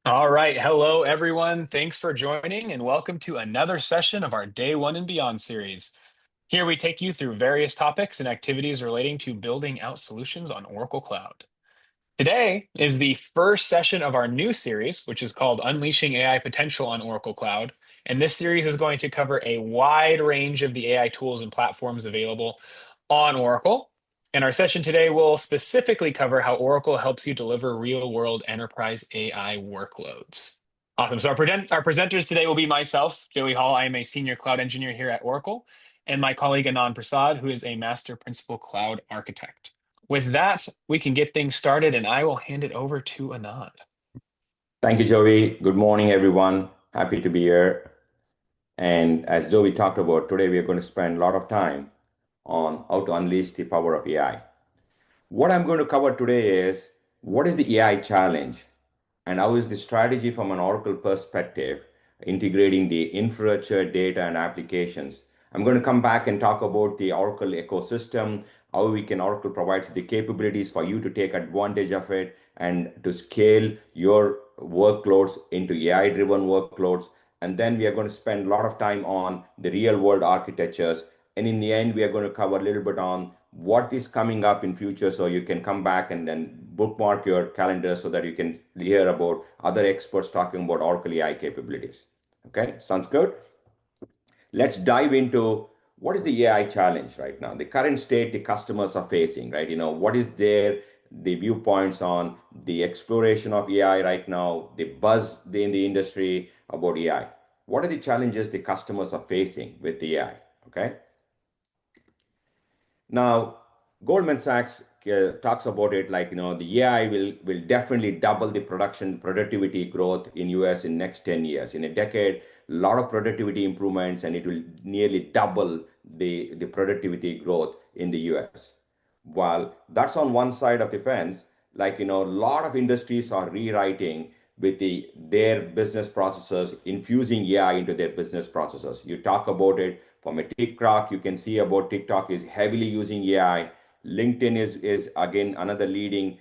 All right. Hello, everyone. Thanks for joining and welcome to another session of our Day One and Beyond series. Here we take you through various topics and activities relating to building out solutions on Oracle Cloud. Today is the first session of our new series, which is called Unleashing AI Potential on Oracle Cloud. And this series is going to cover a wide range of the AI tools and platforms available on Oracle. And our session today will specifically cover how Oracle helps you deliver real-world enterprise AI workloads. Awesome. So our presenters today will be myself, Joey Hall. I am a senior cloud engineer here at Oracle, and my colleague Anand Prasad, who is a master principal cloud architect. With that, we can get things started, and I will hand it over to Anand. Thank you, Joey. Good morning, everyone. Happy to be here. And as Joey talked about, today we are going to spend a lot of time on how to unleash the power of AI. What I'm going to cover today is what is the AI challenge and how is the strategy from an Oracle perspective, integrating the infrastructure, data, and applications. I'm going to come back and talk about the Oracle ecosystem, how we can Oracle provides the capabilities for you to take advantage of it and to scale your workloads into AI-driven workloads. And then we are going to spend a lot of time on the real-world architectures. And in the end, we are going to cover a little bit on what is coming up in future so you can come back and then bookmark your calendar so that you can hear about other experts talking about Oracle AI capabilities. Okay, sounds good. Let's dive into what is the AI challenge right now, the current state the customers are facing, right? What is the viewpoints on the exploration of AI right now, the buzz in the industry about AI. What are the challenges the customers are facing with AI? Okay. Now, Goldman Sachs talks about it like, the AI will definitely double the production productivity growth in US in next 10 years. In a decade, a lot of productivity improvements, and it will nearly double the productivity growth in the US. While that's on one side of the fence, like, a lot of industries are rewriting with their business processes, infusing AI into their business processes. You talk about it from a TikTok, you can see about TikTok is heavily using AI. LinkedIn is again another leading.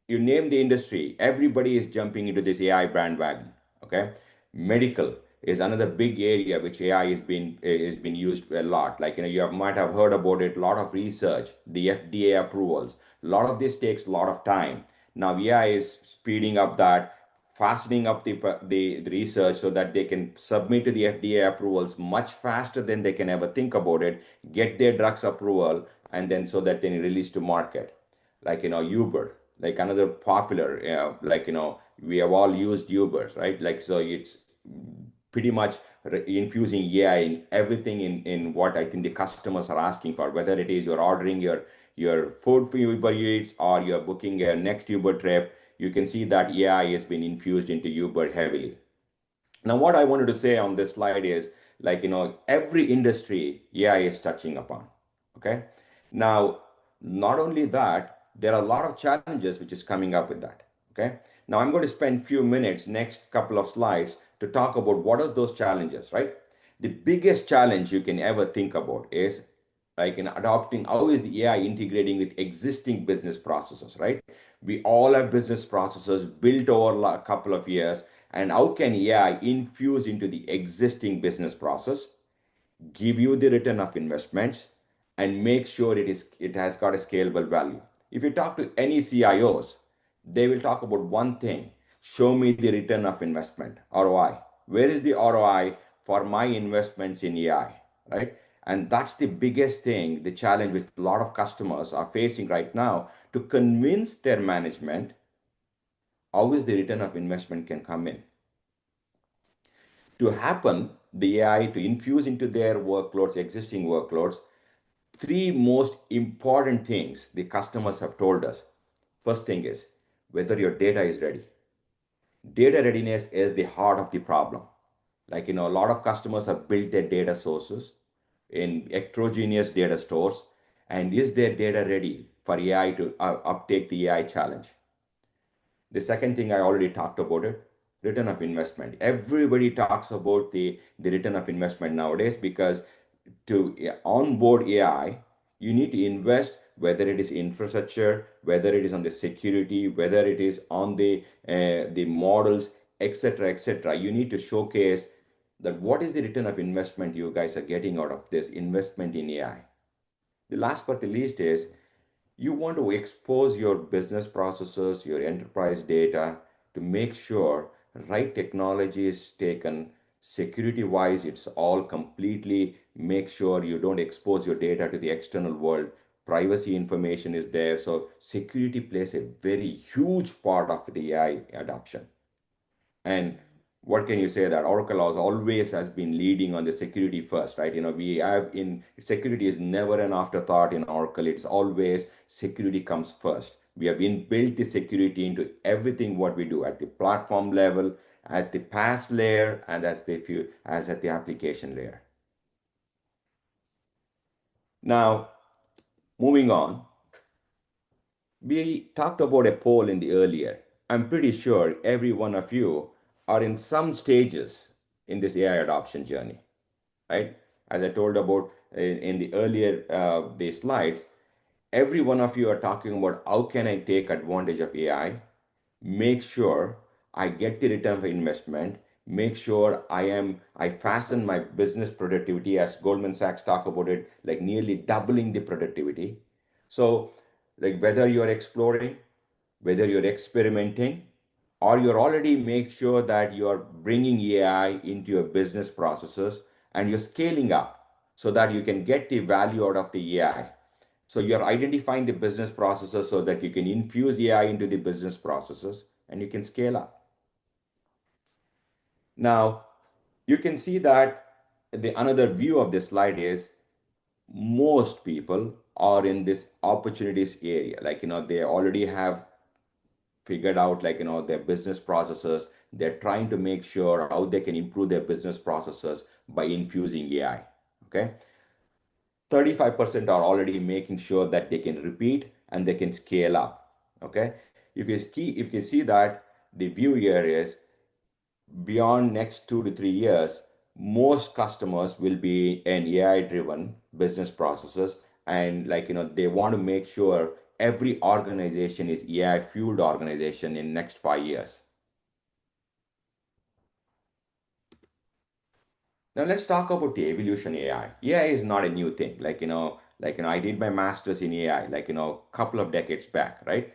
You name the industry, everybody is jumping into this AI bandwagon. Okay, medical is another big area which AI is been used a lot. Like, might have heard about it. A lot of research, the FDA approvals. A lot of this takes a lot of time. Now AI is speeding up that, fastening up the research so that they can submit to the FDA approvals much faster than they can ever think about it, get their drugs approval, and then so that they release to market. Like, Uber, like another popular, like, we have all used Ubers, right? Like, so it's pretty much infusing AI in everything in what I think the customers are asking for, whether it is you're ordering your food for Uber Eats or you're booking a next Uber trip. You can see that AI has been infused into Uber heavily. Now, what I wanted to say on this slide is, like, every industry AI is touching upon. Okay. Now, not only that, there are a lot of challenges which is coming up with that. Okay. Now, I'm going to spend few minutes, next couple of slides, to talk about what are those challenges, right? The biggest challenge you can ever think about is like in adopting how is the AI integrating with existing business processes, right? We all have business processes built over a couple of years, and how can AI infuse into the existing business process, give you the return of investments, and make sure it has got a scalable value? If you talk to any CIOs, they will talk about one thing: show me the return of investment, ROI. Where is the ROI for my investments in AI, right? And that's the biggest thing, the challenge which a lot of customers are facing right now, to convince their management how is the return of investment can come in. To happen, the AI to infuse into their workloads, existing workloads, three most important things the customers have told us. First thing is whether your data is ready. Data readiness is the heart of the problem. Like, a lot of customers have built their data sources in heterogeneous data stores. And is their data ready for AI to uptake the AI challenge? The second thing I already talked about it, return of investment. Everybody talks about the return of investment nowadays because to onboard AI, you need to invest, whether it is infrastructure, whether it is on the security, whether it is on the models. etc., etc. You need to showcase that what is the return of investment you guys are getting out of this investment in AI. The last but the least is you want to expose your business processes, your enterprise data to make sure right technology is taken. Security wise, it's all completely make sure you don't expose your data to the external world. Privacy information is there. So security plays a very huge part of the AI adoption. And what can you say that Oracle has always been leading on the security first, right? We have in security is never an afterthought in Oracle. It's always security comes first. We have inbuilt the security into everything what we do at the platform level, at the PaaS layer, and as at the application layer. Now, moving on, we talked about a poll in the earlier. I'm pretty sure every one of you are in some stages in this AI adoption journey, right? As I told about in the earlier the slides, every one of you are talking about how can I take advantage of AI, make sure I get the return of investment, make sure I fasten my business productivity as Goldman Sachs talk about it, like nearly doubling the productivity. So like whether you're exploring, whether you're experimenting, or you're already make sure that you're bringing AI into your business processes and you're scaling up so that you can get the value out of the AI. So you're identifying the business processes so that you can infuse AI into the business processes and you can scale up. Now, you can see that the another view of this slide is most people are in this opportunities area. Like, they already have figured out like, their business processes. They're trying to make sure how they can improve their business processes by infusing AI. Okay. 35% are already making sure that they can repeat and they can scale up. Okay. If you see that the view here is beyond next 2 to 3 years, most customers will be an AI driven business processes. And like, they want to make sure every organization is AI fueled organization in next 5 years. Now let's talk about the evolution AI. AI is not a new thing. I did my master's in AI, couple of decades back, right?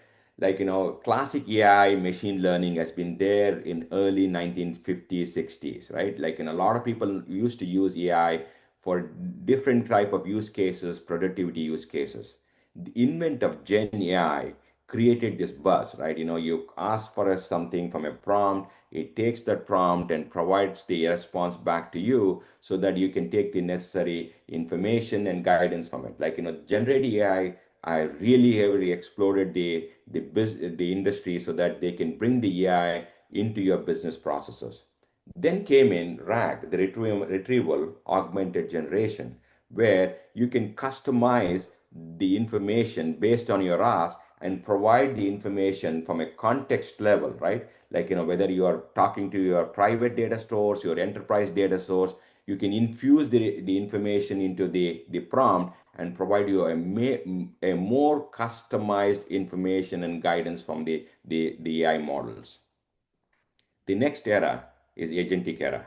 Classic AI machine learning has been there in early 1950s, 60s, right? A lot of people used to use AI for different type of use cases, productivity use cases. The invent of Gen AI created this buzz, right? You ask for something from a prompt, it takes that prompt and provides the response back to you so that you can take the necessary information and guidance from it. Generative AI, I really heavily exploded the industry so that they can bring the AI into your business processes. Then came in RAG, the retrieval augmented generation, where you can customize the information based on your ask and provide the information from a context level, right? Whether you are talking to your private data stores, your enterprise data source, you can infuse the information into the prompt and provide you a more customized information and guidance from the AI models. The next era is agentic era,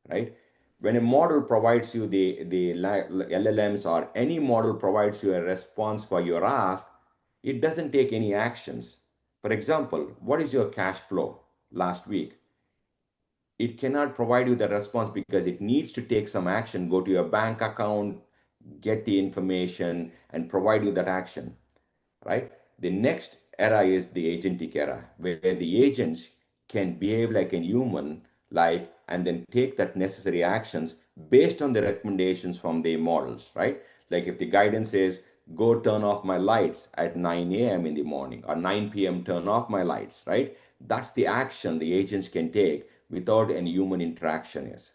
right? When a model provides you the LLMs or any model provides you a response for your ask, it doesn't take any actions. For example, what is your cash flow last week? It cannot provide you the response because it needs to take some action, go to your bank account, get the information, and provide you that action, right? The next era is the agentic era, where the agents can behave like a human, and then take that necessary actions based on the recommendations from the models, right? Like if the guidance is go turn off my lights at 9 a.m. in the morning or 9 p.m. turn off my lights, right? That's the action the agents can take without any human interaction is.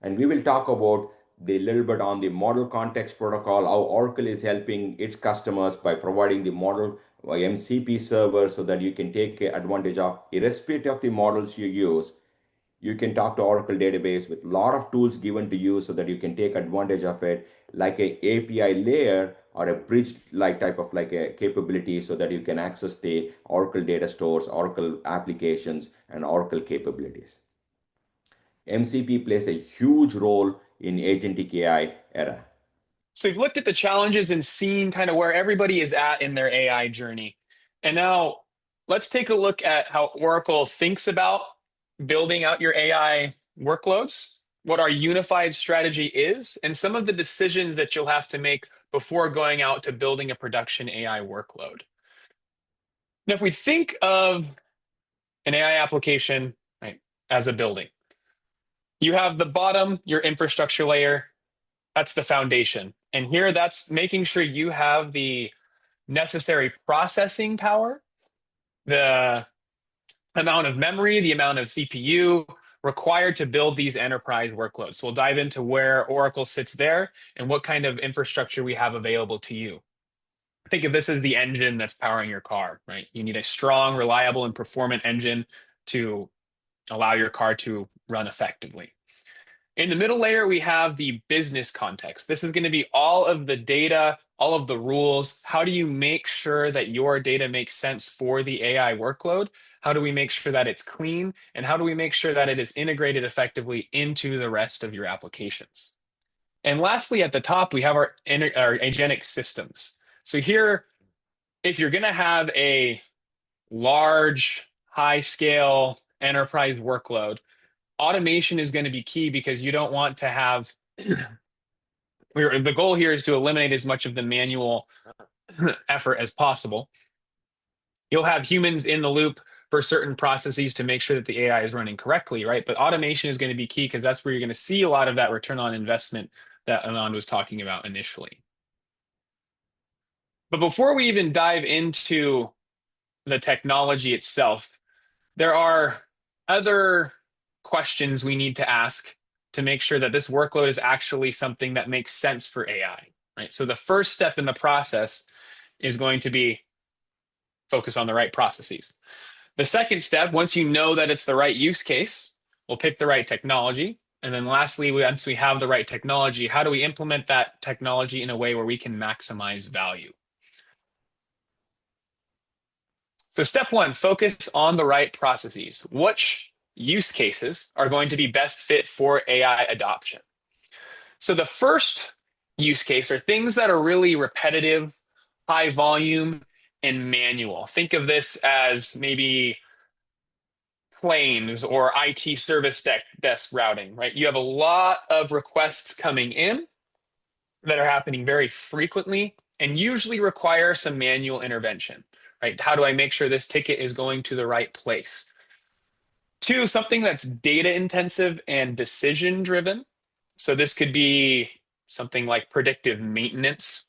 And we will talk about the little bit on the model context protocol, how Oracle is helping its customers by providing the model MCP server so that you can take advantage of, irrespective of the models you use. You can talk to Oracle database with a lot of tools given to you so that you can take advantage of it, like a API layer or a bridge like type of like a capability so that you can access the Oracle data stores, Oracle applications, and Oracle capabilities. MCP plays a huge role in agentic AI era. So we've looked at the challenges and seen kind of where everybody is at in their AI journey. And now let's take a look at how Oracle thinks about building out your AI workloads, what our unified strategy is, and some of the decisions that you'll have to make before going out to building a production AI workload. Now, if we think of an AI application, right, as a building, you have the bottom, your infrastructure layer, that's the foundation. And here, that's making sure you have the necessary processing power, the amount of memory, the amount of CPU required to build these enterprise workloads. So we'll dive into where Oracle sits there and what kind of infrastructure we have available to you. Think of this as the engine that's powering your car, right? You need a strong, reliable, and performant engine to allow your car to run effectively. In the middle layer, we have the business context. This is going to be all of the data, all of the rules. How do you make sure that your data makes sense for the AI workload? How do we make sure that it's clean? And how do we make sure that it is integrated effectively into the rest of your applications? And lastly, at the top, we have our agentic systems. So here, if you're going to have a large, high scale enterprise workload, automation is going to be key because you don't want to have the goal here is to eliminate as much of the manual effort as possible. You'll have humans in the loop for certain processes to make sure that the AI is running correctly, right? But automation is going to be key because that's where you're going to see a lot of that return on investment that Anand was talking about initially. But before we even dive into the technology itself, there are other questions we need to ask to make sure that this workload is actually something that makes sense for AI, right? So the first step in the process is going to be focus on the right processes. The second step, once you know that it's the right use case, we'll pick the right technology. And then lastly, once we have the right technology, how do we implement that technology in a way where we can maximize value? So step one, focus on the right processes. Which use cases are going to be best fit for AI adoption? So the first use case are things that are really repetitive, high volume, and manual. Think of this as maybe claims or IT service desk routing, right? You have a lot of requests coming in that are happening very frequently and usually require some manual intervention, right? How do I make sure this ticket is going to the right place? Two, something that's data intensive and decision driven. So this could be something like predictive maintenance,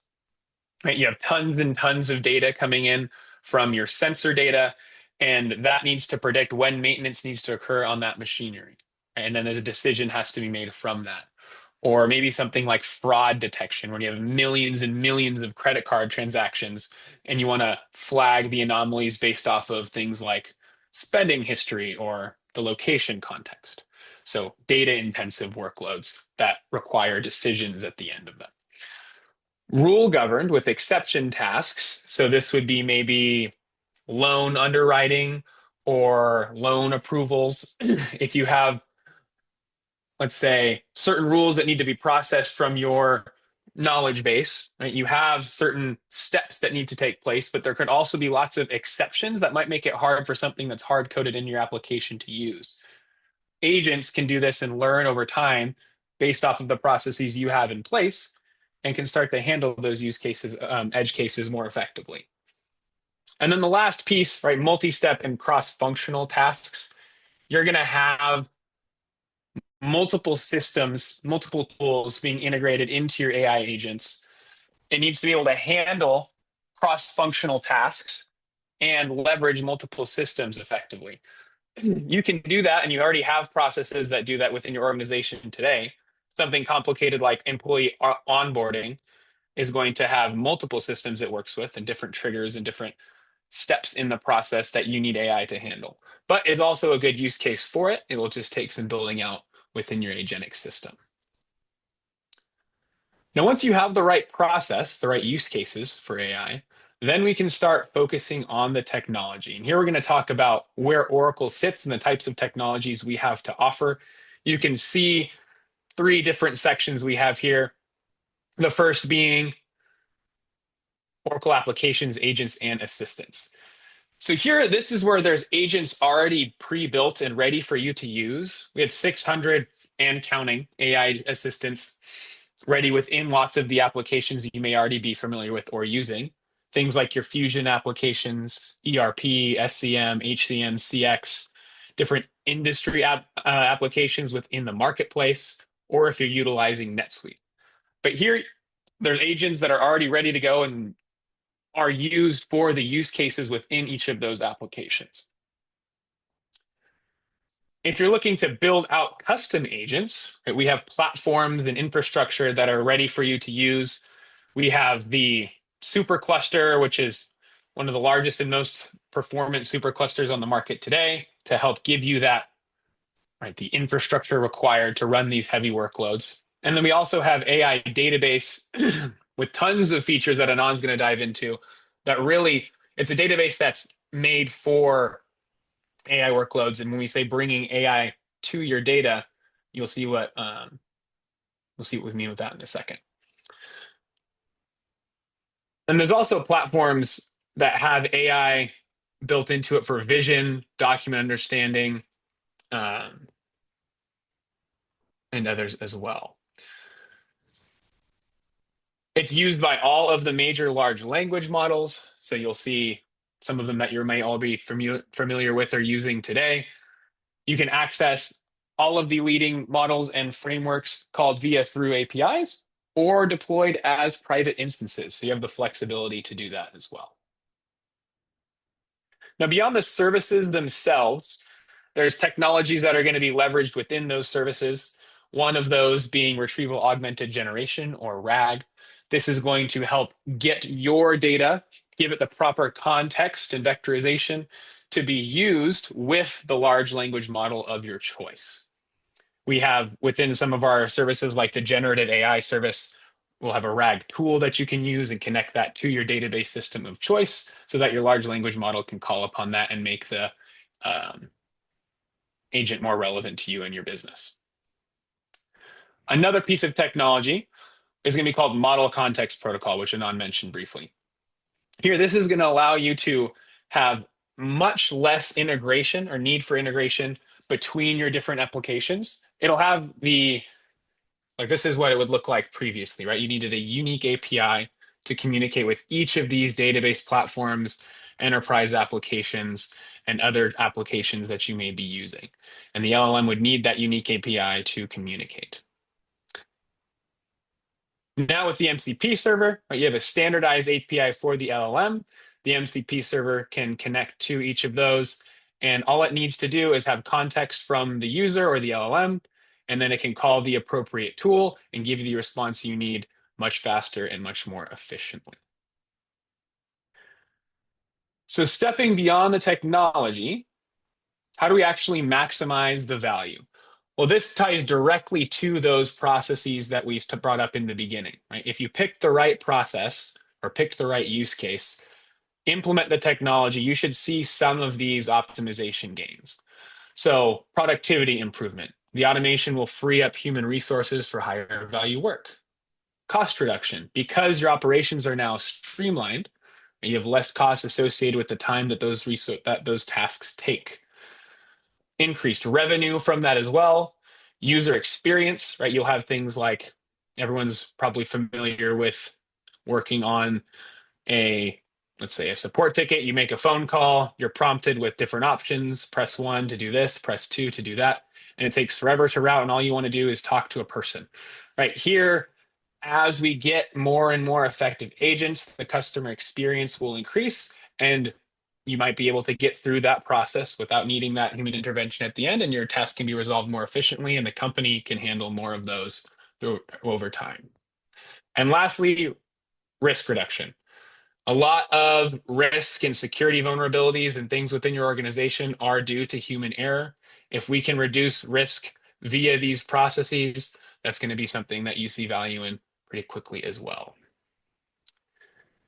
right? You have tons and tons of data coming in from your sensor data, and that needs to predict when maintenance needs to occur on that machinery. And then there's a decision has to be made from that. Or maybe something like fraud detection, where you have millions and millions of credit card transactions, and you want to flag the anomalies based off of things like spending history or the location context. So data intensive workloads that require decisions at the end of them. Rule governed with exception tasks. So this would be maybe loan underwriting or loan approvals. If you have, let's say, certain rules that need to be processed from your knowledge base, right? You have certain steps that need to take place, but there could also be lots of exceptions that might make it hard for something that's hard coded in your application to use. Agents can do this and learn over time based off of the processes you have in place and can start to handle those use cases, edge cases more effectively. And then the last piece, right, multi-step and cross-functional tasks. You're going to have multiple systems, multiple tools being integrated into your AI agents. It needs to be able to handle cross-functional tasks and leverage multiple systems effectively. You can do that, and you already have processes that do that within your organization today. Something complicated like employee onboarding is going to have multiple systems it works with and different triggers and different steps in the process that you need AI to handle. But is also a good use case for it. It will just take some building out within your agentic system. Now, once you have the right process, the right use cases for AI, then we can start focusing on the technology. And here we're going to talk about where Oracle sits and the types of technologies we have to offer. You can see three different sections we have here. The first being Oracle applications, agents, and assistants. So here, this is where there's agents already pre-built and ready for you to use. We have 600 and counting AI assistants ready within lots of the applications you may already be familiar with or using. Things like your Fusion applications, ERP, SCM, HCM, CX, different industry applications within the marketplace, or if you're utilizing NetSuite. But here, there's agents that are already ready to go and are used for the use cases within each of those applications. If you're looking to build out custom agents, right, we have platforms and infrastructure that are ready for you to use. We have the supercluster, which is one of the largest and most performant superclusters on the market today to help give you that, right, the infrastructure required to run these heavy workloads. And then we also have AI database with tons of features that Anand's going to dive into that really, it's a database that's made for AI workloads. And when we say bringing AI to your data, you'll see what we'll see what we mean with that in a second. And there's also platforms that have AI built into it for vision, document understanding, um, and others as well. It's used by all of the major large language models. So you'll see some of them that you may all be familiar with or using today. You can access all of the leading models and frameworks called via through APIs or deployed as private instances. So you have the flexibility to do that as well. Now, beyond the services themselves, there's technologies that are going to be leveraged within those services. One of those being retrieval augmented generation or RAG. This is going to help get your data, give it the proper context and vectorization to be used with the large language model of your choice. We have within some of our services, like the generative AI service, we'll have a RAG tool that you can use and connect that to your database system of choice so that your large language model can call upon that and make the agent more relevant to you and your business. Another piece of technology is going to be called Model Context Protocol, which Anand mentioned briefly. Here, this is going to allow you to have much less integration or need for integration between your different applications. It'll have the, like this is what it would look like previously, right? You needed a unique API to communicate with each of these database platforms, enterprise applications, and other applications that you may be using. And the LLM would need that unique API to communicate. Now with the MCP server, you have a standardized API for the LLM. The MCP server can connect to each of those, and all it needs to do is have context from the user or the LLM, and then it can call the appropriate tool and give you the response you need much faster and much more efficiently. So stepping beyond the technology, how do we actually maximize the value? Well, this ties directly to those processes that we brought up in the beginning, right? If you pick the right process or picked the right use case, implement the technology, you should see some of these optimization gains. So productivity improvement. The automation will free up human resources for higher value work. Cost reduction. Because your operations are now streamlined, you have less costs associated with the time that those tasks take. Increased revenue from that as well. User experience, right? You'll have things like everyone's probably familiar with working on let's say a support ticket. You make a phone call, you're prompted with different options. Press 1 to do this, press 2 to do that. And it takes forever to route. And all you want to do is talk to a person. Right here, as we get more and more effective agents, the customer experience will increase. And you might be able to get through that process without needing that human intervention at the end, and your task can be resolved more efficiently, and the company can handle more of those over time. And lastly, risk reduction. A lot of risk and security vulnerabilities and things within your organization are due to human error. If we can reduce risk via these processes, that's going to be something that you see value in pretty quickly as well.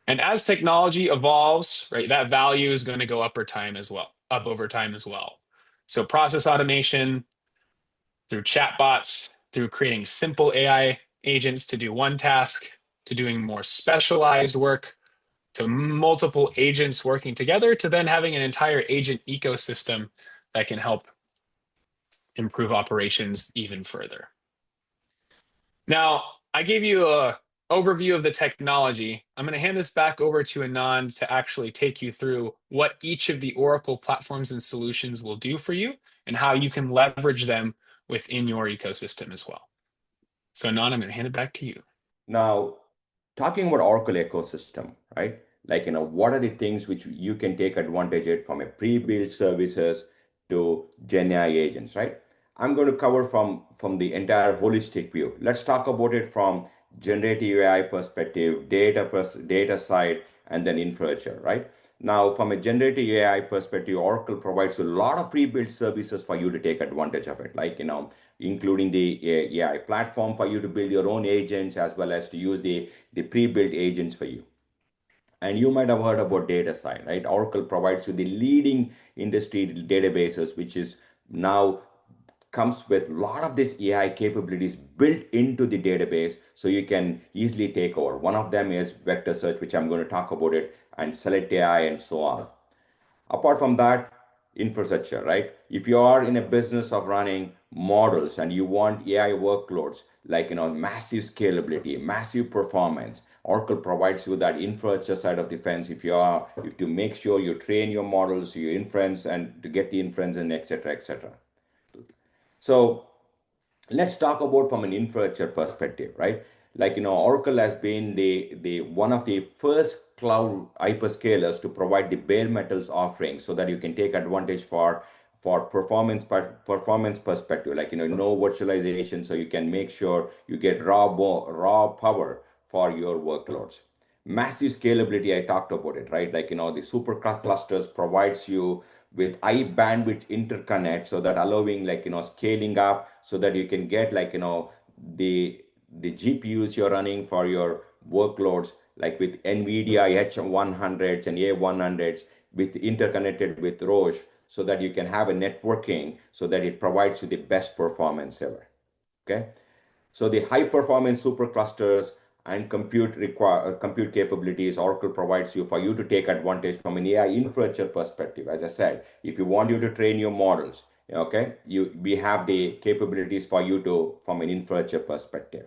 And as technology evolves, right, that value is going to go up over time as well. So process automation through chatbots, through creating simple AI agents to do one task, to doing more specialized work, to multiple agents working together, to then having an entire agent ecosystem that can help improve operations even further. Now, I gave you an overview of the technology. I'm going to hand this back over to Anand to actually take you through what each of the Oracle platforms and solutions will do for you and how you can leverage them within your ecosystem as well. So, Anand, I'm going to hand it back to you. Now, talking about Oracle ecosystem, right? Like, what are the things which you can take advantage of from a pre-built services to Gen AI agents, right? I'm going to cover from the entire holistic view. Let's talk about it from generative AI perspective, data side, and then infrastructure, right? Now, from a generative AI perspective, Oracle provides a lot of pre-built services for you to take advantage of it, like, including the AI platform for you to build your own agents as well as to use the pre-built agents for you. And you might have heard about data side, right? Oracle provides you the leading industry databases, which is now comes with a lot of these AI capabilities built into the database so you can easily take over. One of them is vector search, which I'm going to talk about it, and select AI and so on. Apart from that, infrastructure, right? If you are in a business of running models and you want AI workloads like, massive scalability, massive performance, Oracle provides you that infrastructure side of the fence. If to make sure you train your models, you inference and to get the inference and etc. etc. So let's talk about from an infrastructure perspective, right? Like, Oracle has been the one of the first cloud hyperscalers to provide the bare metals offering so that you can take advantage for performance perspective, like, no virtualization, so you can make sure you get raw power for your workloads. Massive scalability, I talked about it, right? Like, the super clusters provides you with high bandwidth interconnect, so that allowing, like, scaling up so that you can get, like, the GPUs you're running for your workloads, like with NVIDIA H100s and A100s with interconnected with Roche, so that you can have a networking so that it provides you the best performance ever. Okay. So the high performance superclusters and compute capabilities Oracle provides you for you to take advantage from an AI infrastructure perspective. As I said, if you want you to train your models, okay, we have the capabilities for you to from an infrastructure perspective.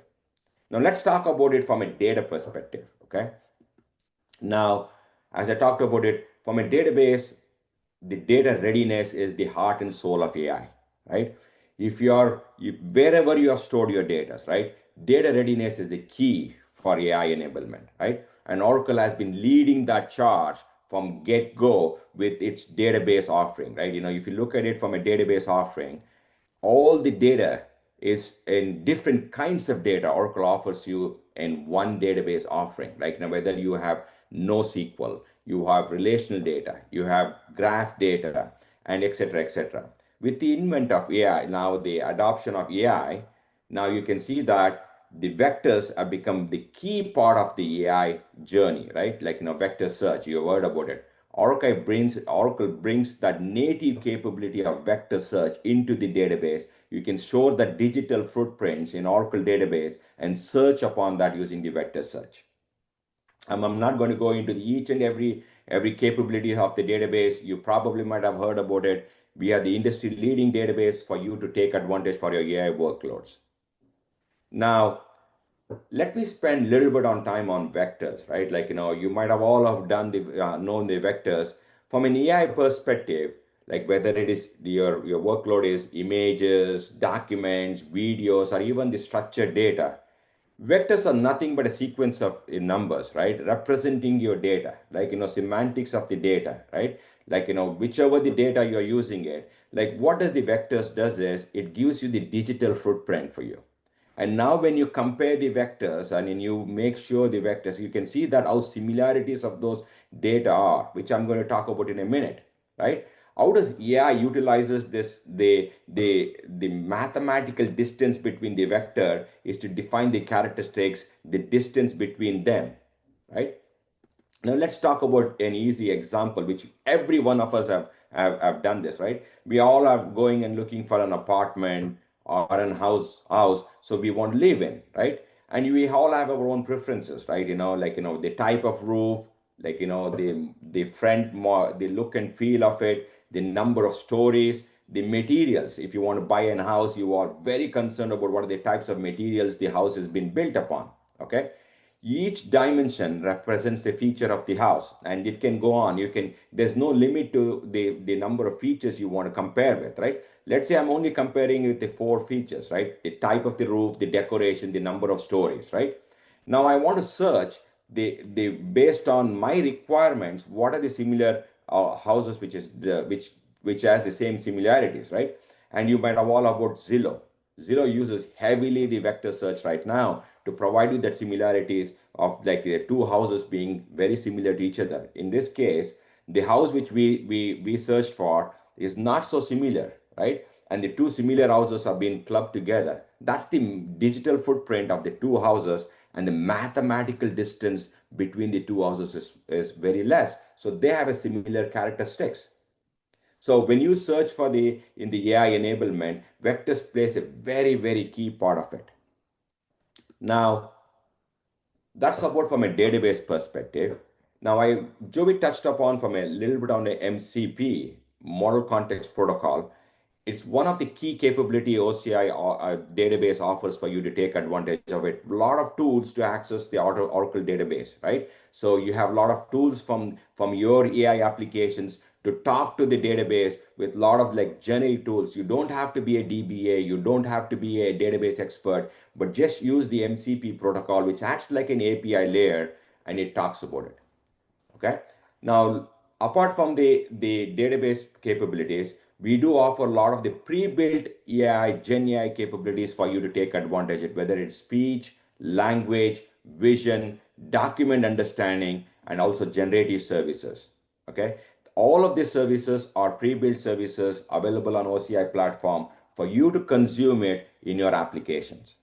Now let's talk about it from a data perspective. Okay. Now, as I talked about it from a database, the data readiness is the heart and soul of AI, right? Wherever you have stored your data, right? Data readiness is the key for AI enablement, right? And Oracle has been leading that charge from get-go with its database offering, right? If you look at it from a database offering, all the data is in different kinds of data Oracle offers you in one database offering. Like, whether you have NoSQL, you have relational data, you have graph data, and etc. etc. With the invent of AI, now the adoption of AI, now you can see that the vectors have become the key part of the AI journey, right? Like, vector search, you heard about it. Oracle brings that native capability of vector search into the database. You can store the digital footprints in Oracle database and search upon that using the vector search. I'm not going to go into each and every capability of the database. You probably might have heard about it. We are the industry leading database for you to take advantage for your AI workloads. Now, let me spend a little bit on time on vectors, right? Like, you might have all have done known the vectors from an AI perspective, like whether it is your workload is images, documents, videos, or even the structured data. Vectors are nothing but a sequence of numbers, right? Representing your data, like, semantics of the data, right? Like, whichever the data you're using it, like what does the vectors does is it gives you the digital footprint for you. And now when you compare the vectors and then you make sure the vectors, you can see that how similarities of those data are, which I'm going to talk about in a minute, right? How does AI utilizes this? The mathematical distance between the vector is to define the characteristics, the distance between them, right? Now let's talk about an easy example, which every one of us have done this, right? We all are going and looking for an apartment or an house, so we want to live in, right? And we all have our own preferences, right? Like the type of roof, like the the look and feel of it, the number of stories, the materials. If you want to buy a house, you are very concerned about what are the types of materials the house has been built upon, okay? Each dimension represents the feature of the house, and it can go on. There's no limit to the number of features you want to compare with, right? Let's say I'm only comparing with the four features, right? The type of the roof, the decoration, the number of stories, right? Now I want to search the based on my requirements, what are the similar houses which has the same similarities, right? And you might have all about Zillow. Zillow uses heavily the vector search right now to provide you that similarities of like the two houses being very similar to each other. In this case, the house which we searched for is not so similar, right? And the two similar houses are being clubbed together. That's the digital footprint of the two houses, and the mathematical distance between the two houses is very less. So they have a similar characteristics. So when you search for in the AI enablement, vectors plays a very, very key part of it. Now, that's about from a database perspective. Now, Joey touched upon from a little bit on the MCP, Model Context Protocol. It's one of the key capability OCI database offers for you to take advantage of it. A lot of tools to access the Oracle database, right? So you have a lot of tools from your AI applications to talk to the database with a lot of like generative tools. You don't have to be a DBA, you don't have to be a database expert, but just use the MCP protocol, which acts like an API layer, and it talks about it. Okay. Now, apart from the database capabilities, we do offer a lot of the pre-built AI, Gen AI capabilities for you to take advantage of, whether it's speech, language, vision, document understanding, and also generative services. Okay. All of these services are pre-built services available on OCI platform for you to consume it in your applications.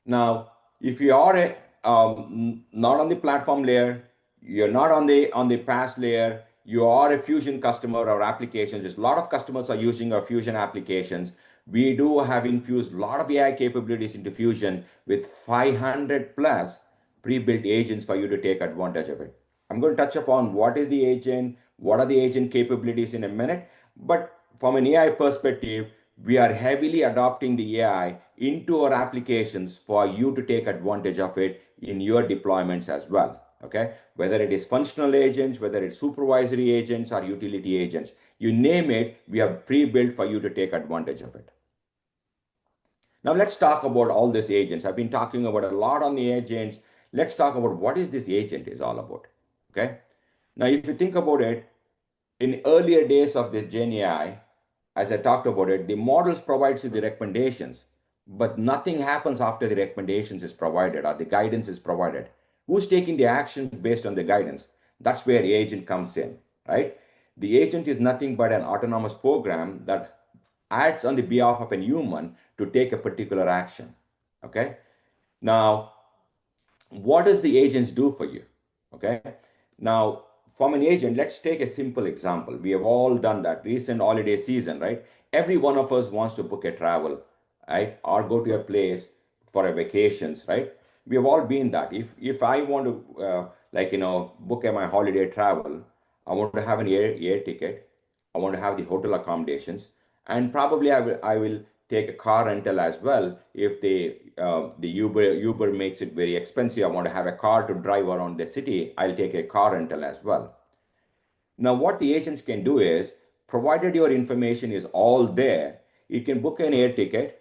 Now, if you are not on the platform layer, you're not on the PaaS layer, you are a Fusion customer or applications. There's a lot of customers are using our Fusion applications. We do have infused a lot of AI capabilities into Fusion with 500 plus pre-built agents for you to take advantage of it. I'm going to touch upon what is the agent, what are the agent capabilities in a minute. But from an AI perspective, we are heavily adopting the AI into our applications for you to take advantage of it in your deployments as well. Okay, whether it is functional agents, whether it's supervisory agents or utility agents, you name it, we have pre-built for you to take advantage of it. Now let's talk about all these agents. I've been talking about a lot on the agents. Let's talk about what is this agent is all about. Okay, now if you think about it, in earlier days of this Gen AI, as I talked about it, the models provides you the recommendations, but nothing happens after the recommendations is provided or the guidance is provided. Who's taking the action based on the guidance? That's where the agent comes in, right? The agent is nothing but an autonomous program that acts on the behalf of a human to take a particular action. Okay. Now, what does the agents do for you? Okay. Now, from an agent, let's take a simple example. We have all done that recent holiday season, right? Every one of us wants to book a travel, right? Or go to a place for a vacations, right? We have all been that. If I want to book my holiday travel, I want to have an air ticket. I want to have the hotel accommodations, and probably I will take a car rental as well. If the Uber makes it very expensive, I want to have a car to drive around the city, I'll take a car rental as well. Now, what the agents can do is, provided your information is all there, you can book an air ticket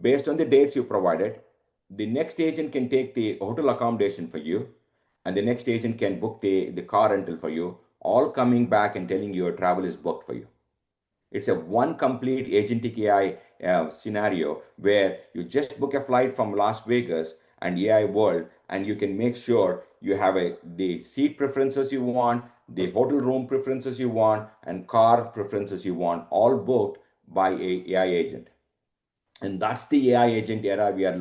based on the dates you provided. The next agent can take the hotel accommodation for you, and the next agent can book the car rental for you, all coming back and telling you your travel is booked for you. It's a one complete agentic AI scenario where you just book a flight from Las Vegas and AI world, and you can make sure you have the seat preferences you want, the hotel room preferences you want, and car preferences you want, all booked by a AI agent. And that's the AI agent era we are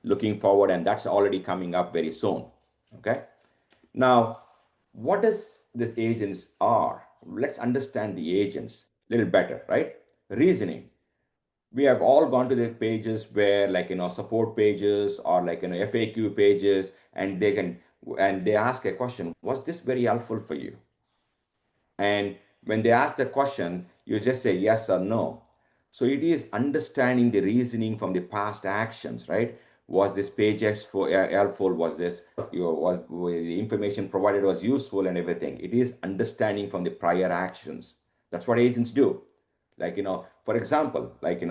looking forward, and that's already coming up very soon. Okay. Now, what does these agents are? Let's understand the agents a little better, right? Reasoning. We have all gone to the pages where, like, support pages or, like, FAQ pages, and they ask a question, was this very helpful for you? And when they ask the question, you just say yes or no. So it is understanding the reasoning from the past actions, right? Was this page helpful? Was this was the information provided was useful and everything? It is understanding from the prior actions. That's what agents do. Like, for example, like,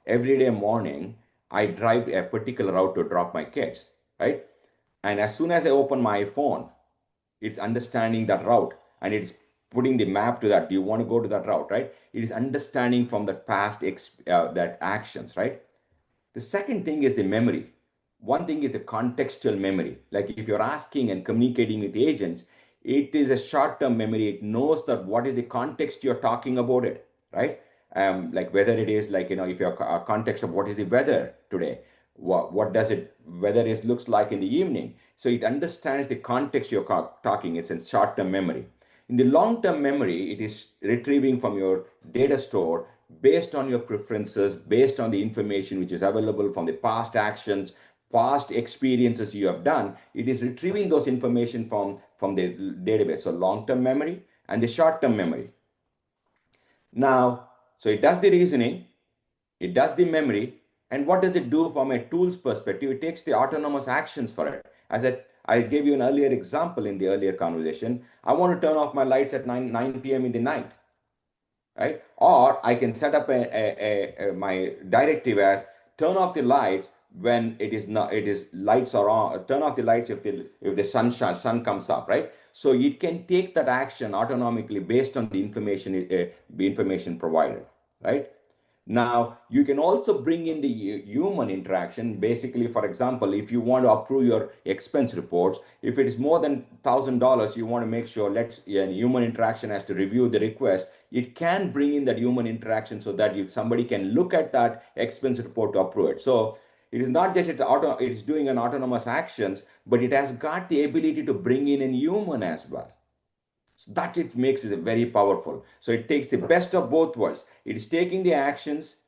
every day morning, I drive a particular route to drop my kids, right? And as soon as I open my phone, it's understanding that route, and it's putting the map to that. Do you want to go to that route, right? It is understanding from the past that actions, right? The second thing is the memory. One thing is the contextual memory. Like, if you're asking and communicating with agents, it is a short-term memory. It knows that what is the context you're talking about it, right? Like, whether it is, like, if your context of what is the weather today, what does it weather is looks like in the evening. So it understands the context you're talking. It's a short-term memory. In the long-term memory, it is retrieving from your data store based on your preferences, based on the information which is available from the past actions, past experiences you have done. It is retrieving those information from the database. So long-term memory and the short-term memory. Now, so it does the reasoning, it does the memory, and what does it do from a tools perspective? It takes the autonomous actions for it. As I gave you an earlier example in the earlier conversation, I want to turn off my lights at 9 p.m. in the night, right? Or I can set up my directive as turn off the lights when it is lights are on. Turn off the lights if the sun comes up, right? So it can take that action autonomically based on the information provided, right? Now, you can also bring in the human interaction. Basically, for example, if you want to approve your expense reports, if it is more than $1,000, you want to make sure human interaction has to review the request. It can bring in that human interaction so that somebody can look at that expense report to approve it. So it is not just it's doing an autonomous actions, but it has got the ability to bring in a human as well. So that it makes it very powerful. So it takes the best of both worlds. It is taking the actions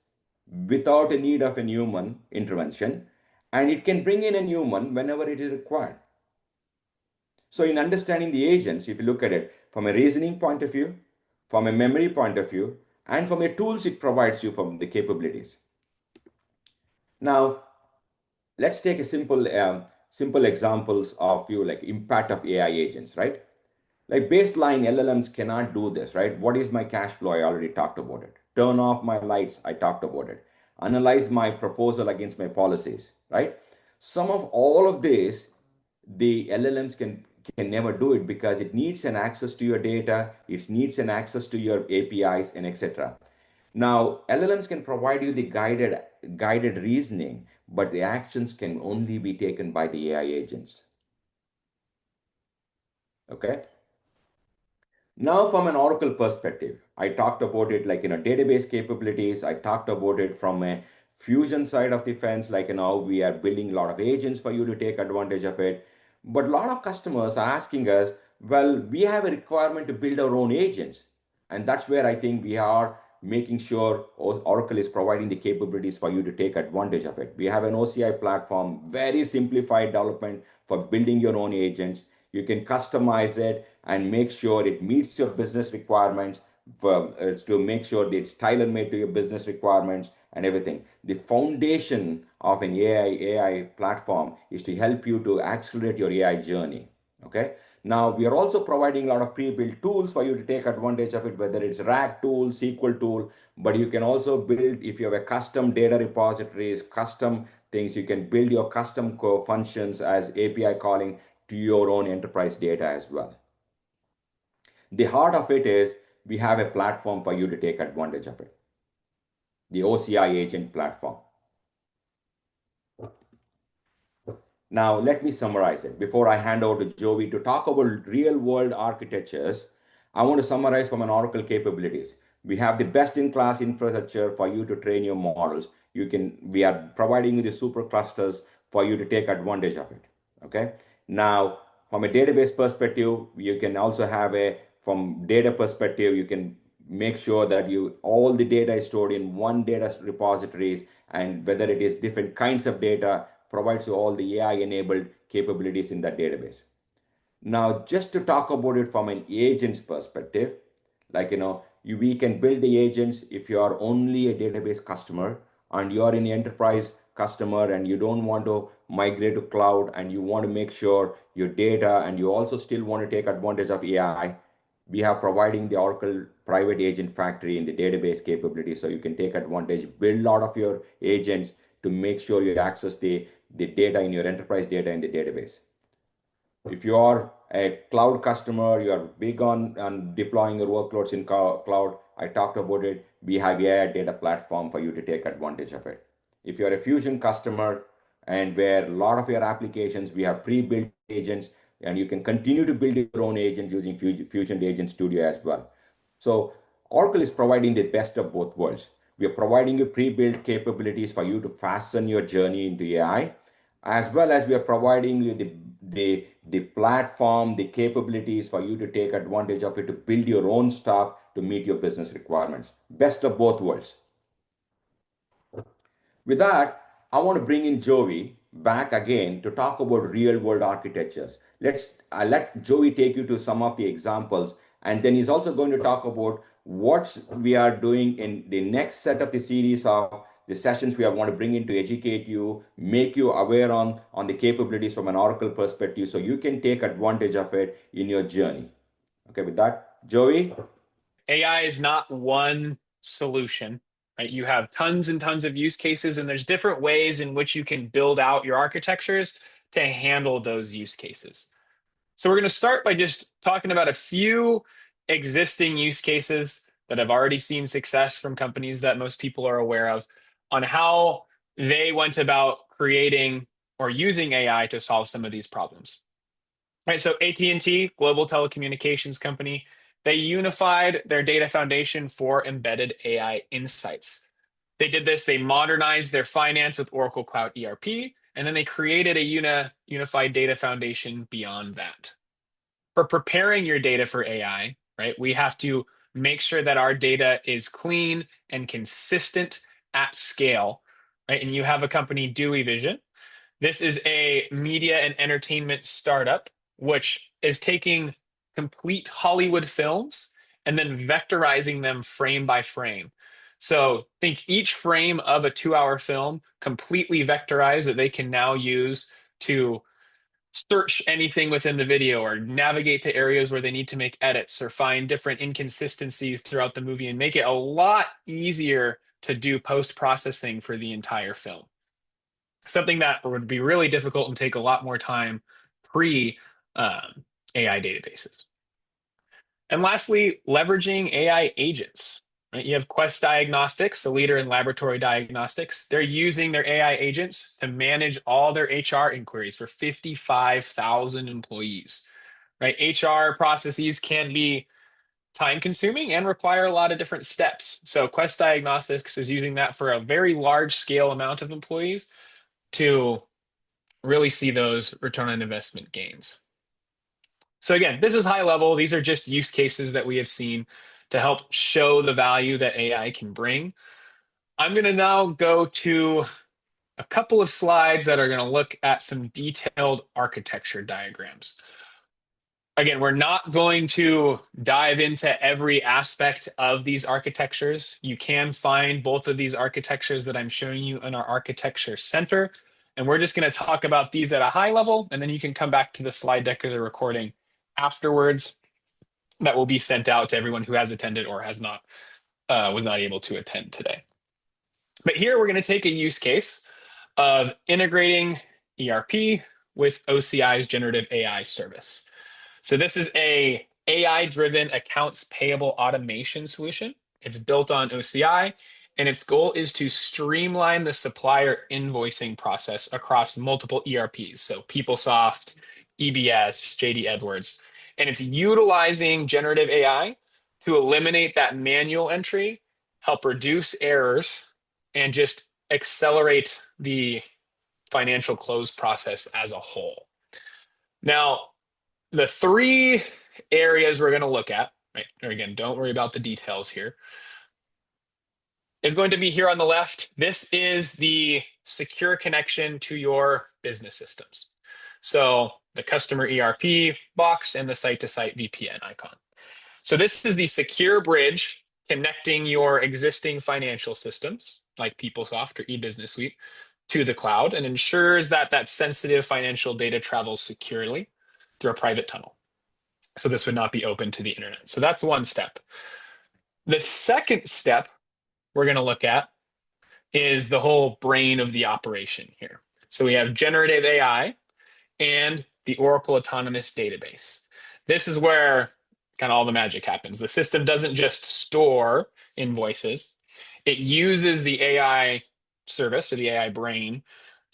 without a need of a human intervention, and it can bring in a human whenever it is required. So in understanding the agents, if you look at it from a reasoning point of view, from a memory point of view, and from the tools it provides you from the capabilities. Now, let's take a simple examples of like impact of AI agents, right? Like baseline LLMs cannot do this, right? What is my cash flow? I already talked about it. Turn off my lights. I talked about it. Analyze my proposal against my policies, right? Some of all of this, the LLMs can never do it because it needs an access to your data. It needs an access to your APIs and etc. Now, LLMs can provide you the guided reasoning, but the actions can only be taken by the AI agents. Okay. Now, from an Oracle perspective, I talked about it like, database capabilities. I talked about it from a fusion side of the fence, like, we are building a lot of agents for you to take advantage of it. But a lot of customers are asking us, well, we have a requirement to build our own agents. And that's where I think we are making sure Oracle is providing the capabilities for you to take advantage of it. We have an OCI platform, very simplified development for building your own agents. You can customize it and make sure it meets your business requirements to make sure that it's tailor-made to your business requirements and everything. The foundation of an AI platform is to help you to accelerate your AI journey. Okay. Now, we are also providing a lot of pre-built tools for you to take advantage of it, whether it's RAG tool, SQL tool, but you can also build, if you have a custom data repositories, custom things, you can build your custom core functions as API calling to your own enterprise data as well. The heart of it is we have a platform for you to take advantage of it, the OCI agent platform. Now, let me summarize it. Before I hand over to Joey to talk about real world architectures, I want to summarize from an Oracle capabilities. We have the best in class infrastructure for you to train your models. We are providing you the super clusters for you to take advantage of it. Okay. Now, from a database perspective, you can also have from data perspective, you can make sure that all the data is stored in one data repositories, and whether it is different kinds of data provides you all the AI enabled capabilities in that database. Now, just to talk about it from an agent's perspective, we can build the agents if you are only a database customer and you are an enterprise customer and you don't want to migrate to cloud and you want to make sure your data and you also still want to take advantage of AI. We have providing the Oracle private agent factory in the database capability so you can take advantage, build a lot of your agents to make sure you access the data in your enterprise data in the database. If you are a cloud customer, you are big on deploying your workloads in cloud. I talked about it. We have AI data platform for you to take advantage of it. If you're a Fusion customer and where a lot of your applications, we have pre-built agents, and you can continue to build your own agent using Fusion Agent Studio as well. So Oracle is providing the best of both worlds. We are providing you pre-built capabilities for you to fasten your journey into AI, as well as we are providing you the platform, the capabilities for you to take advantage of it to build your own stuff to meet your business requirements. Best of both worlds. With that, I want to bring in Joey back again to talk about real world architectures. Let Joey take you to some of the examples, and then he's also going to talk about what we are doing in the next set of the series of the sessions we want to bring in to educate you, make you aware on the capabilities from an Oracle perspective so you can take advantage of it in your journey. Okay, with that, Joey? AI is not one solution, right? You have tons and tons of use cases, and there's different ways in which you can build out your architectures to handle those use cases. So we're going to start by just talking about a few existing use cases that have already seen success from companies that most people are aware of on how they went about creating or using AI to solve some of these problems. Right, so AT&T, global telecommunications company, they unified their data foundation for embedded AI insights. They did this, they modernized their finance with Oracle Cloud ERP, and then they created a unified data foundation beyond that. For preparing your data for AI, right, we have to make sure that our data is clean and consistent at scale, right? And you have a company, Dewey Vision. This is a media and entertainment startup, which is taking complete Hollywood films and then vectorizing them frame by frame. So think each frame of a 2 hour film completely vectorized that they can now use to search anything within the video or navigate to areas where they need to make edits or find different inconsistencies throughout the movie and make it a lot easier to do post processing for the entire film. Something that would be really difficult and take a lot more time pre AI databases. And lastly, leveraging AI agents. Right? You have Quest Diagnostics, a leader in laboratory diagnostics. They're using their AI agents to manage all their HR inquiries for 55,000 employees. Right? HR processes can be time consuming and require a lot of different steps. So Quest Diagnostics is using that for a very large scale amount of employees to really see those return on investment gains. So again, this is high level. These are just use cases that we have seen to help show the value that AI can bring. I'm going to now go to a couple of slides that are going to look at some detailed architecture diagrams. Again, we're not going to dive into every aspect of these architectures. You can find both of these architectures that I'm showing you in our architecture center. And we're just going to talk about these at a high level, and then you can come back to the slide deck of the recording afterwards. That will be sent out to everyone who has attended or has not was not able to attend today. But here we're going to take a use case of integrating ERP with OCI's generative AI service. So this is a AI-driven accounts payable automation solution. It's built on OCI, and its goal is to streamline the supplier invoicing process across multiple ERPs, so PeopleSoft, EBS, JD Edwards. And it's utilizing generative AI to eliminate that manual entry, help reduce errors, and just accelerate the financial close process as a whole. Now, the three areas we're going to look at, right? Or again, don't worry about the details here, is going to be here on the left. This is the secure connection to your business systems. So the customer ERP box and the site-to-site VPN icon. So this is the secure bridge connecting your existing financial systems like PeopleSoft or eBusiness Suite to the cloud and ensures that that sensitive financial data travels securely through a private tunnel. So this would not be open to the internet. So that's one step. The second step we're going to look at is the whole brain of the operation here. So we have generative AI and the Oracle Autonomous Database. This is where kind of all the magic happens. The system doesn't just store invoices, it uses the AI service or the AI brain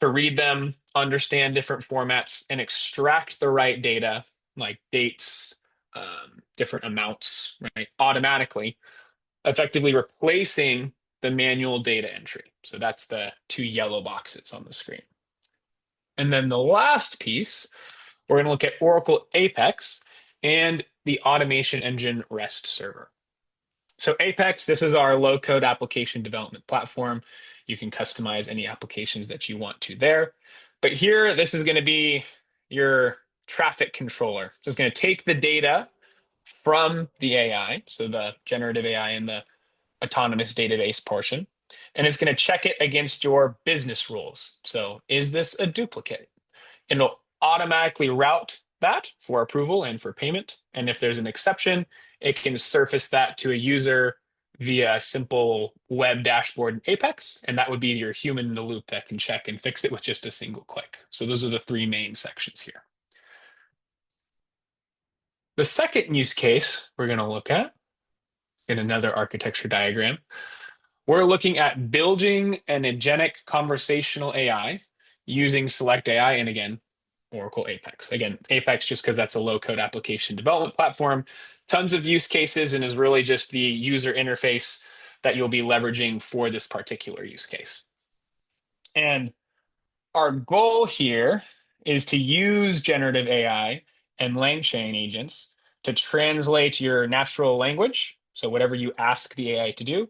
to read them, understand different formats, and extract the right data like dates, different amounts, right, automatically, effectively replacing the manual data entry. So that's the two yellow boxes on the screen. And then the last piece, we're going to look at Oracle Apex and the automation engine REST server. So Apex, this is our low-code application development platform. You can customize any applications that you want to there. But here, this is going to be your traffic controller. So it's going to take the data from the AI, so the generative AI and the autonomous database portion, and it's going to check it against your business rules. So is this a duplicate? And it'll automatically route that for approval and for payment. And if there's an exception, it can surface that to a user via a simple web dashboard in Apex. And that would be your human in the loop that can check and fix it with just a single click. So those are the three main sections here. The second use case we're going to look at in another architecture diagram, we're looking at building an agentic conversational AI using Select AI and again, Oracle Apex. Again, Apex just because that's a low-code application development platform. Tons of use cases and is really just the user interface that you'll be leveraging for this particular use case. And our goal here is to use generative AI and LangChain agents to translate your natural language, so whatever you ask the AI to do,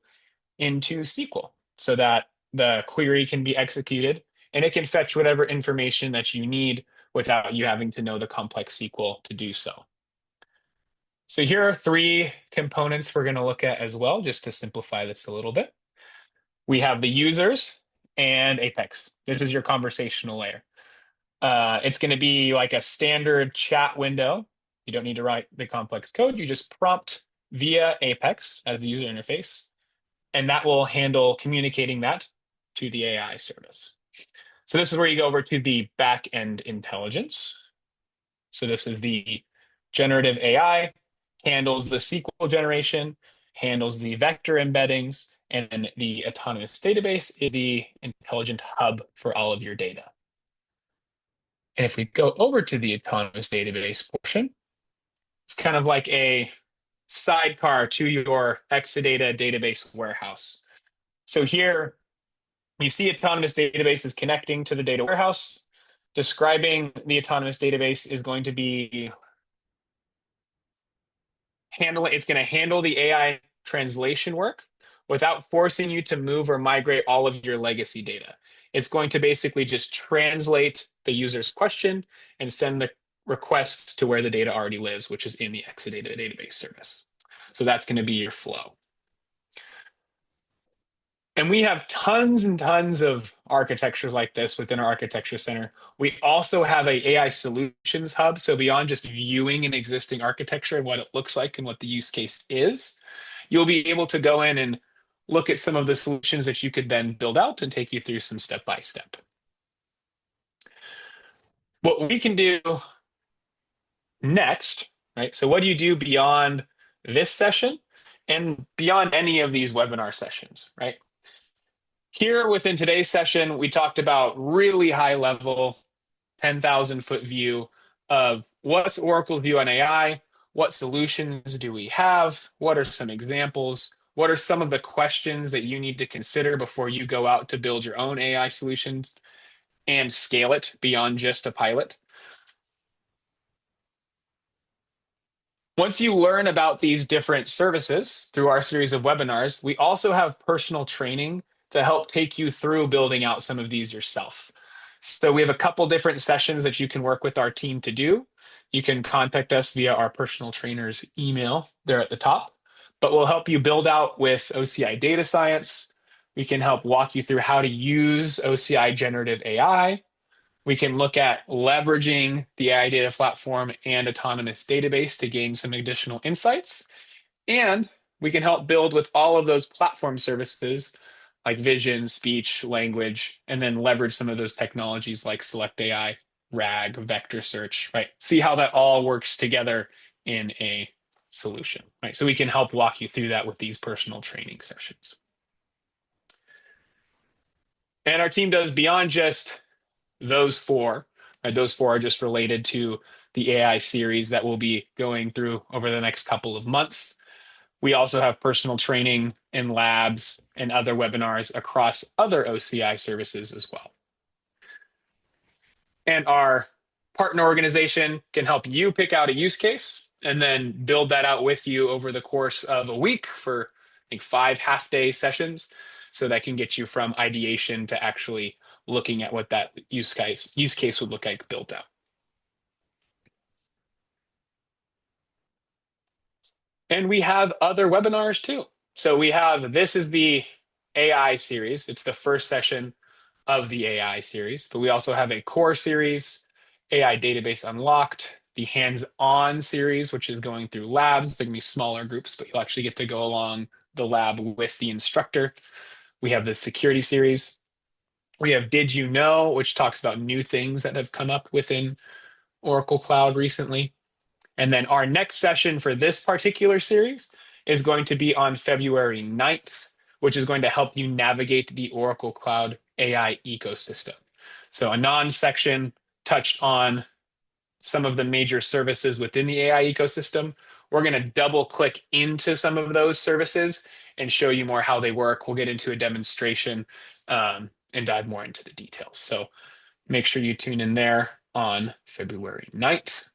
into SQL so that the query can be executed and it can fetch whatever information that you need without you having to know the complex SQL to do so. So here are three components we're going to look at as well, just to simplify this a little bit. We have the users and Apex. This is your conversational layer. It's going to be like a standard chat window. You don't need to write the complex code. You just prompt via Apex as the user interface, and that will handle communicating that to the AI service. So this is where you go over to the back-end intelligence. So this is the generative AI, handles the SQL generation, handles the vector embeddings, and then the autonomous database is the intelligent hub for all of your data. And if we go over to the autonomous database portion, it's kind of like a sidecar to your Exadata database warehouse. So here you see autonomous database is connecting to the data warehouse. Describing the autonomous database is going to be it's going to handle the AI translation work without forcing you to move or migrate all of your legacy data. It's going to basically just translate the user's question and send the request to where the data already lives, which is in the Exadata database service. So that's going to be your flow. And we have tons and tons of architectures like this within our architecture center. We also have a AI solutions hub. So beyond just viewing an existing architecture and what it looks like and what the use case is, you'll be able to go in and look at some of the solutions that you could then build out and take you through some step-by-step. What we can do next, right? So what do you do beyond this session and beyond any of these webinar sessions, right? Here within today's session, we talked about really high level 10,000-foot view of what's Oracle's view on AI, what solutions do we have, what are some examples, what are some of the questions that you need to consider before you go out to build your own AI solutions and scale it beyond just a pilot. Once you learn about these different services through our series of webinars, we also have personal training to help take you through building out some of these yourself. So we have a couple different sessions that you can work with our team to do. You can contact us via our personal trainer's email there at the top, but we'll help you build out with OCI data science. We can help walk you through how to use OCI generative AI. We can look at leveraging the AI data platform and autonomous database to gain some additional insights. And we can help build with all of those platform services like vision, speech, language, and then leverage some of those technologies like Select AI, RAG, vector search, right? See how that all works together in a solution, right? So we can help walk you through that with these personal training sessions. And our team does beyond just those four. Right? Those four are just related to the AI series that we'll be going through over the next couple of months. We also have personal training and labs and other webinars across other OCI services as well. And our partner organization can help you pick out a use case and then build that out with you over the course of a week for, I think, 5 half-day sessions. So that can get you from ideation to actually looking at what that use case would look like built out. And we have other webinars too. So this is the AI series. It's the first session of the AI series, but we also have a core series, AI Database Unlocked, the hands-on series, which is going through labs. They're going to be smaller groups, but you'll actually get to go along the lab with the instructor. We have the security series. We have Did You Know, which talks about new things that have come up within Oracle Cloud recently. And then our next session for this particular series is going to be on February 9th, which is going to help you navigate the Oracle Cloud AI ecosystem. So Anand section touched on some of the major services within the AI ecosystem. We're going to double click into some of those services and show you more how they work. We'll get into a demonstration and dive more into the details. So make sure you tune in there on February 9th.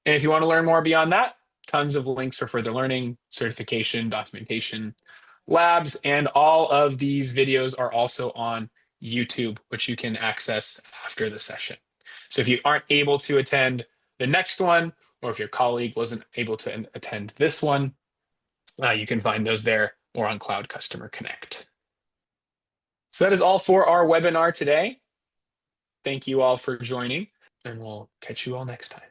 And if you want to learn more beyond that, tons of links for further learning, certification, documentation, labs, and all of these videos are also on YouTube, which you can access after the session. So if you aren't able to attend the next one, or if your colleague wasn't able to attend this one, you can find those there or on Cloud Customer Connect. So that is all for our webinar today. Thank you all for joining, and we'll catch you all next time.